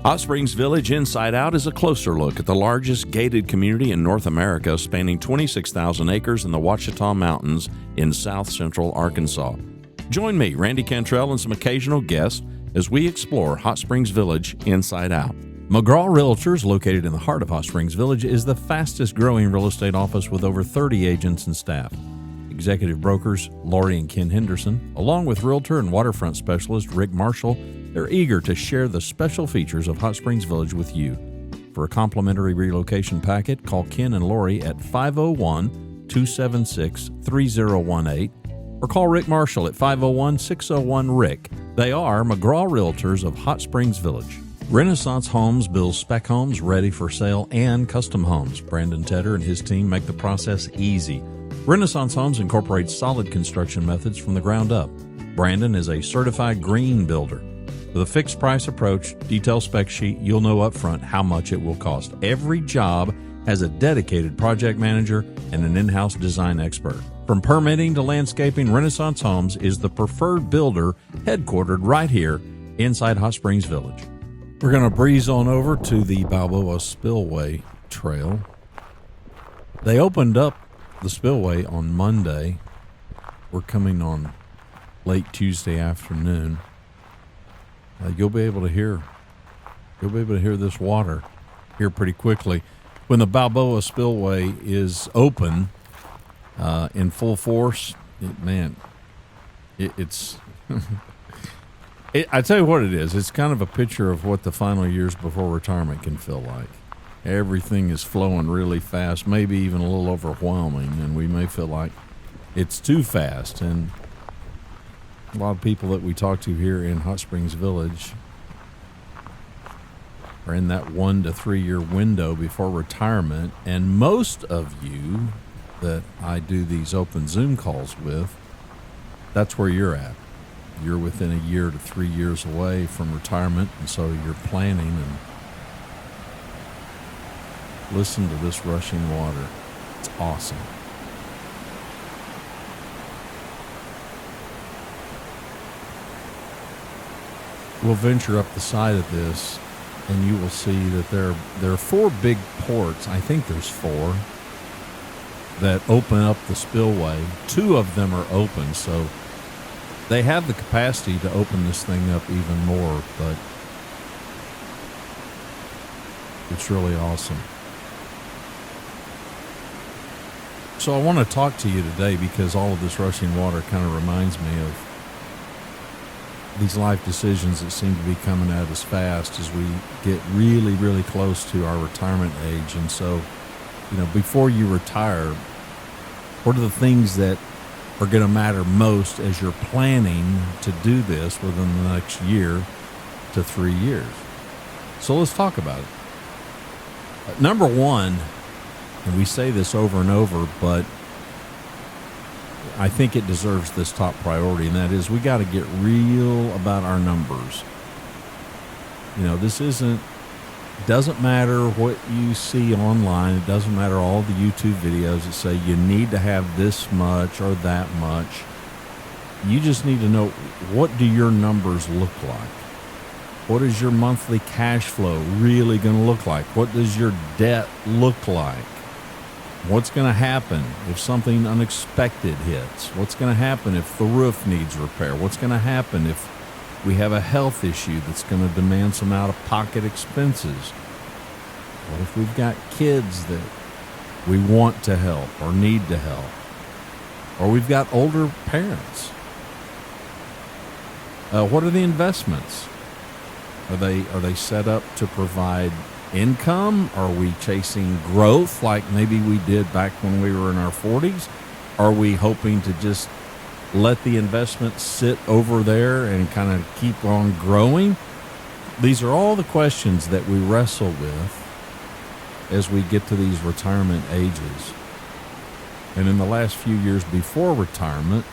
Hot Springs Village Inside Out is a closer look at the largest gated community in North America, spanning 26,000 acres in the Ouachita Mountains in south central Arkansas. Join me, Randy Cantrell, and some occasional guests as we explore Hot Springs Village Inside Out. McGraw Realtors, located in the heart of Hot Springs Village, is the fastest growing real estate office with over 30 agents and staff. Executive brokers Lori and Ken Henderson, along with realtor and waterfront specialist Rick Marshall, they're eager to share the special features of Hot Springs Village with you. For a complimentary relocation packet, call Ken and Lori at 501-276-3018 or call Rick Marshall at 501-601-RICK. They are McGraw Realtors of Hot Springs Village. Renaissance Homes builds spec homes ready for sale and custom homes. Brandon Tedder and his team make the process easy. Renaissance Homes incorporates solid construction methods from the ground up. Brandon is a certified green builder. With a fixed price approach, detailed spec sheet, you'll know upfront how much it will cost. Every job has a dedicated project manager and an in-house design expert. From permitting to landscaping, Renaissance Homes is the preferred builder headquartered right here inside Hot Springs Village. We're going to breeze on over to the Balboa Spillway Trail. They opened up the spillway on Monday. We're coming on late Tuesday afternoon. You'll be able to hear this water here pretty quickly. When the Balboa Spillway is open in full force, it's I tell you what it is. It's kind of a picture of what the final years before retirement can feel like. Everything is flowing really fast, maybe even a little overwhelming, and we may feel like it's too fast. And a lot of people that we talk to here in Hot Springs Village are in that 1 to 3 year window before retirement. And most of you that I do these open Zoom calls with, that's where you're at. You're within a year to 3 years away from retirement, and so you're planning. And listen to this rushing water. It's awesome. We'll venture up the side of this, and you will see that there are 4 big ports. I think there's 4 that open up the spillway. 2 of them are open, so they have the capacity to open this thing up even more, but it's really awesome. So I want to talk to you today because all of this rushing water kind of reminds me of these life decisions that seem to be coming at us fast as we get really, really close to our retirement age. And so, before you retire, what are the things that are going to matter most as you're planning to do this within the next year to 3 years? So let's talk about it. Number one, and we say this over and over, but I think it deserves this top priority, and that is we got to get real about our numbers. This doesn't matter what you see online. It doesn't matter all the YouTube videos that say you need to have this much or that much. You just need to know, what do your numbers look like? What is your monthly cash flow really going to look like? What does your debt look like? What's going to happen if something unexpected hits? What's going to happen if the roof needs repair? What's going to happen if we have a health issue that's going to demand some out-of-pocket expenses? What if we've got kids that we want to help or need to help? Or we've got older parents? What are the investments? Are they set up to provide income? Are we chasing growth like maybe we did back when we were in our 40s? Are we hoping to just let the investment sit over there and kind of keep on growing? These are all the questions that we wrestle with as we get to these retirement ages. And in the last few years before retirement,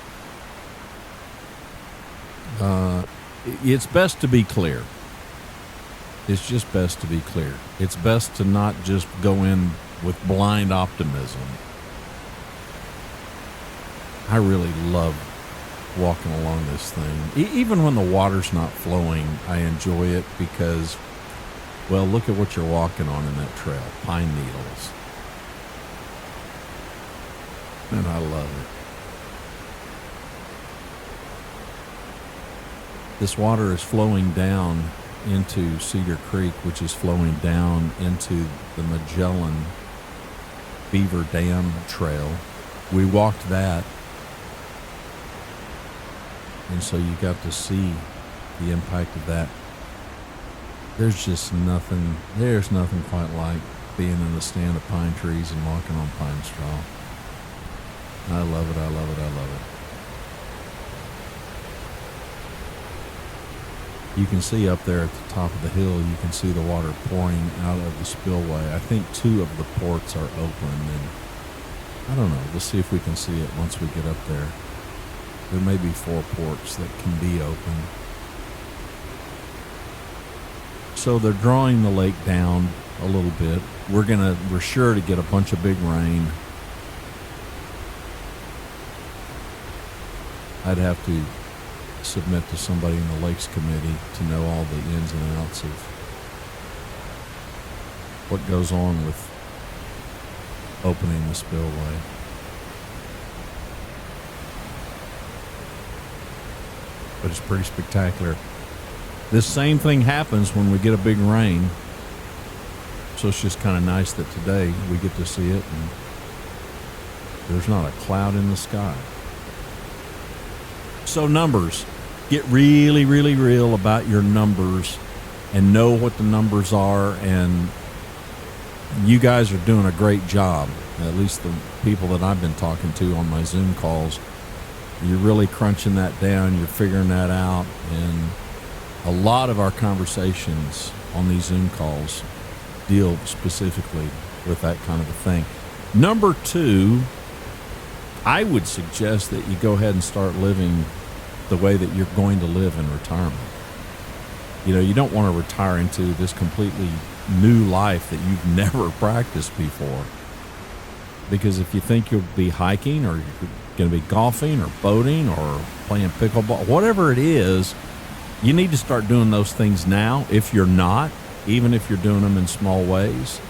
it's best to be clear. It's just best to be clear. It's best to not just go in with blind optimism. I really love walking along this thing. Even when the water's not flowing, I enjoy it because Well, look at what you're walking on in that trail. Pine needles. And I love it. This water is flowing down into Cedar Creek, which is flowing down into the Magellan Beaver Dam Trail. We walked that, and so you got to see the impact of that. There's nothing quite like being in the stand of pine trees and walking on pine straw. I love it, I love it, I love it. You can see up there at the top of the hill, you can see the water pouring out of the spillway. I think 2 of the ports are open, and I don't know. We'll see if we can see it once we get up there. There may be 4 ports that can be open. So they're drawing the lake down a little bit. We're sure to get a bunch of big rain. I'd have to submit to somebody in the Lakes Committee to know all the ins and outs of what goes on with opening the spillway. But it's pretty spectacular. This same thing happens when we get a big rain. So it's just kind of nice that today we get to see it and there's not a cloud in the sky. So numbers. Get really, really real about your numbers and know what the numbers are. And you guys are doing a great job, at least the people that I've been talking to on my Zoom calls. You're really crunching that down. You're figuring that out. And a lot of our conversations on these Zoom calls deal specifically with that kind of a thing. Number 2, I would suggest that you go ahead and start living the way that you're going to live in retirement. You know, you don't want to retire into this completely new life that you've never practiced before. Because if you think you'll be hiking or you're going to be golfing or boating or playing pickleball, whatever it is, you need to start doing those things now. If you're not, even if you're doing them in small ways.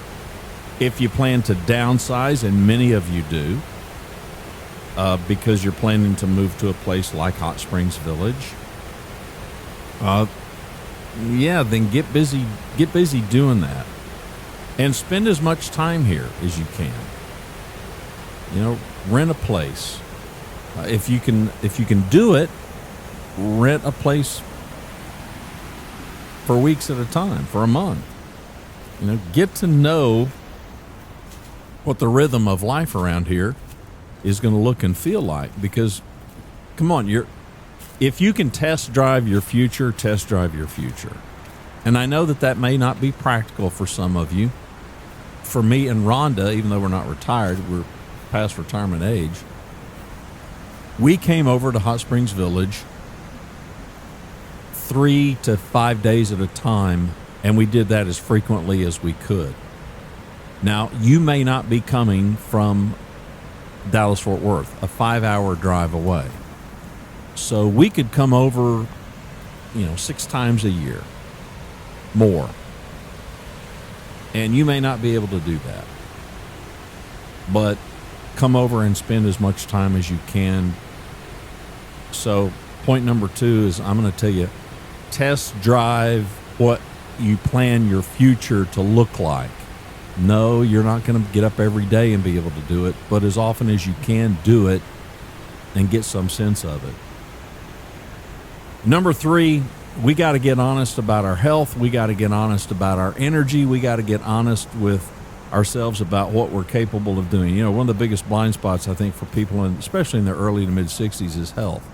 If you plan to downsize, and many of you do, because you're planning to move to a place like Hot Springs Village, then get busy doing that, and spend as much time here as you can. You know, rent a place. If you can do it, rent a place for weeks at a time, for a month. You know, get to know what the rhythm of life around here is going to look and feel like. Because, come on, if you can test drive your future, test drive your future. And I know that may not be practical for some of you. For me and Rhonda, even though we're not retired, we're past retirement age, we came over to Hot Springs Village 3 to 5 days at a time, and we did that as frequently as we could. Now, you may not be coming from Dallas-Fort Worth, a 5-hour drive away. So we could come over, 6 times a year, more. And you may not be able to do that. But come over and spend as much time as you can. So point number 2 is I'm going to tell you, test drive what you plan your future to look like. No, you're not going to get up every day and be able to do it, but as often as you can, do it and get some sense of it. Number 3, we got to get honest about our health. We got to get honest about our energy. We got to get honest with ourselves about what we're capable of doing. One of the biggest blind spots, I think, for people, especially in their early to mid-60s, is health.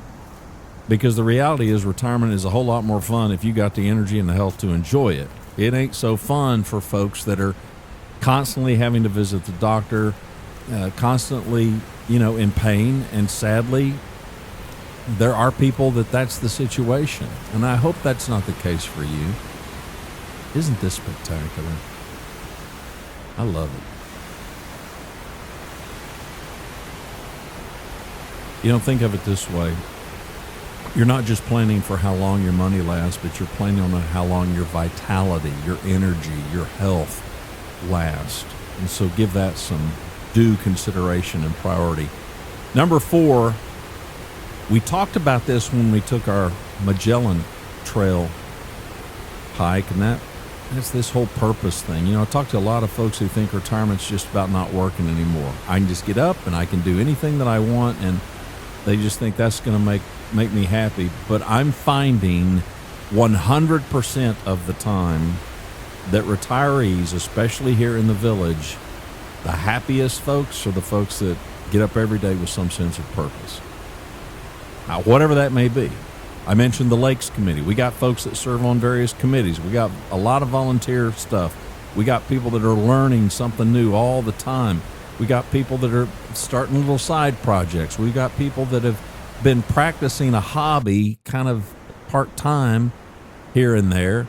Because the reality is retirement is a whole lot more fun if you got the energy and the health to enjoy it. It ain't so fun for folks that are constantly having to visit the doctor, constantly, in pain. And sadly, there are people that's the situation. And I hope that's not the case for you. Isn't this spectacular? I love it. Think of it this way. You're not just planning for how long your money lasts, but you're planning on how long your vitality, your energy, your health last. And so give that some due consideration and priority. Number 4, we talked about this when we took our Magellan Trail hike, and that's this whole purpose thing. You know, I talk to a lot of folks who think retirement's just about not working anymore. I can just get up and I can do anything that I want, and they just think that's going to make me happy. But I'm finding 100% of the time that retirees, especially here in the village, the happiest folks are the folks that get up every day with some sense of purpose. Now, whatever that may be. I mentioned the Lakes Committee. We got folks that serve on various committees. We got a lot of volunteer stuff. We got people that are learning something new all the time. We got people that are starting little side projects. We got people that have been practicing a hobby kind of part-time here and there,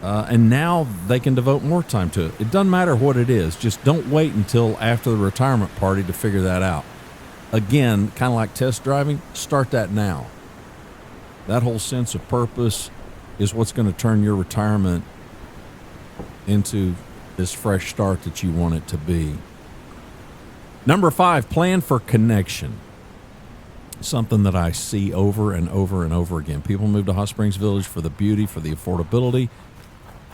and now they can devote more time to it. It doesn't matter what it is. Just don't wait until after the retirement party to figure that out. Again, kind of like test driving, start that now. That whole sense of purpose is what's going to turn your retirement into this fresh start that you want it to be. Number 5, plan for connection. Something that I see over and over and over again. People move to Hot Springs Village for the beauty, for the affordability.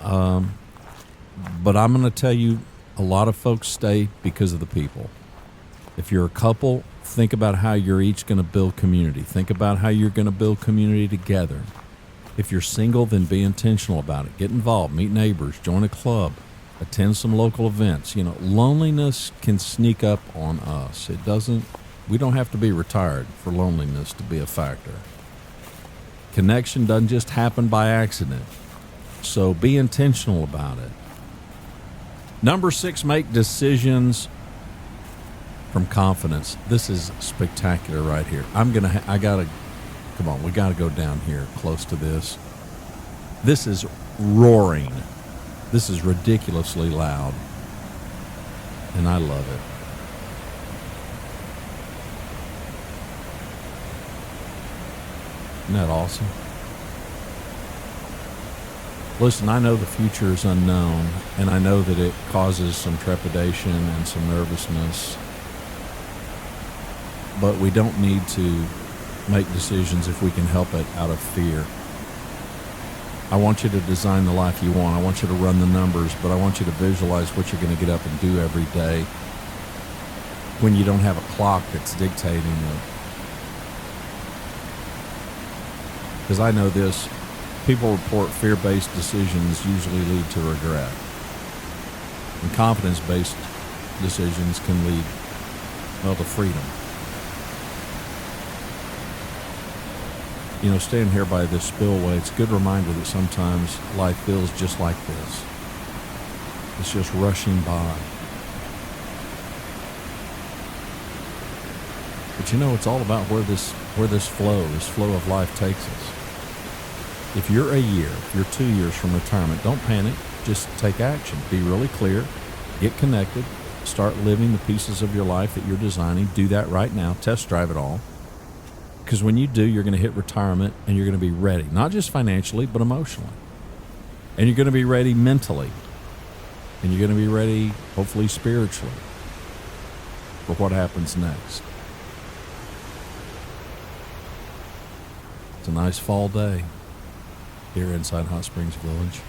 But I'm going to tell you, a lot of folks stay because of the people. If you're a couple, think about how you're each going to build community. Think about how you're going to build community together. If you're single, then be intentional about it. Get involved, meet neighbors, join a club, attend some local events. You know, loneliness can sneak up on us. We don't have to be retired for loneliness to be a factor. Connection doesn't just happen by accident. So be intentional about it. Number 6, make decisions from confidence. This is spectacular right here. Come on, we gotta go down here close to this. This is roaring. This is ridiculously loud. And I love it. Isn't that awesome? Listen, I know the future is unknown, and I know that it causes some trepidation and some nervousness, but we don't need to make decisions if we can help it out of fear. I want you to design the life you want. I want you to run the numbers, but I want you to visualize what you're going to get up and do every day when you don't have a clock that's dictating it. Because I know this, people report fear-based decisions usually lead to regret. And confidence-based decisions can lead, to freedom. You know, staying here by this spillway, it's a good reminder that sometimes life feels just like this. It's just rushing by. But you know, it's all about where this flow of life takes us. If you're a year, if you're 2 years from retirement, don't panic. Just take action. Be really clear. Get connected. Start living the pieces of your life that you're designing. Do that right now. Test drive it all. Because when you do, you're going to hit retirement and you're going to be ready. Not just financially, but emotionally. And you're going to be ready mentally. And you're going to be ready, hopefully, spiritually, for what happens next. It's a nice fall day here inside Hot Springs Village.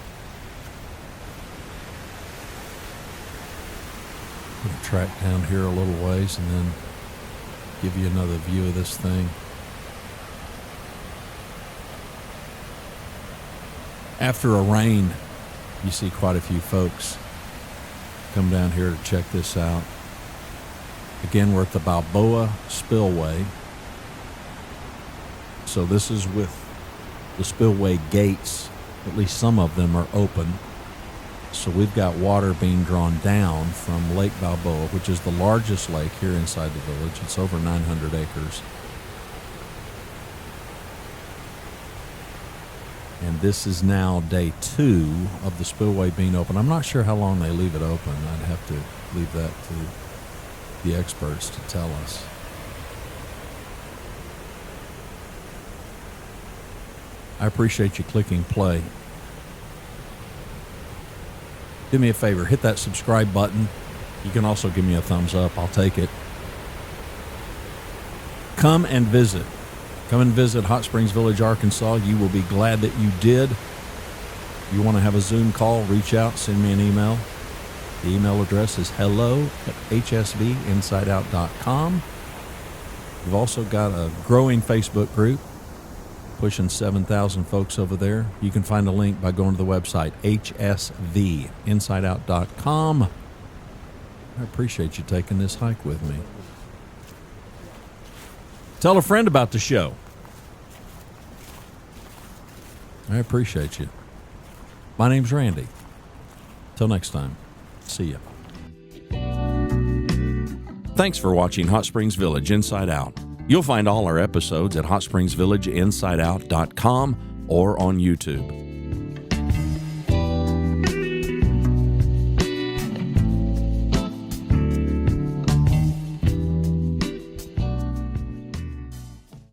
I'm going to track down here a little ways and then give you another view of this thing. After a rain, you see quite a few folks come down here to check this out. Again, we're at the Balboa Spillway. So this is with the spillway gates. At least some of them are open. So we've got water being drawn down from Lake Balboa, which is the largest lake here inside the village. It's over 900 acres. And this is now day 2 of the spillway being open. I'm not sure how long they leave it open. I'd have to leave that to the experts to tell us. I appreciate you clicking play. Do me a favor, hit that subscribe button. You can also give me a thumbs up. I'll take it. Come and visit. Come and visit Hot Springs Village, Arkansas. You will be glad that you did. If you want to have a Zoom call, reach out, send me an email. The email address is hello@hsvinsideout.com. We've also got a growing Facebook group, pushing 7,000 folks over there. You can find a link by going to the website, hsvinsideout.com. I appreciate you taking this hike with me. Tell a friend about the show. I appreciate you. My name's Randy. Till next time, see ya. Thanks for watching Hot Springs Village Inside Out. You'll find all our episodes at hotspringsvillageinsideout.com or on YouTube.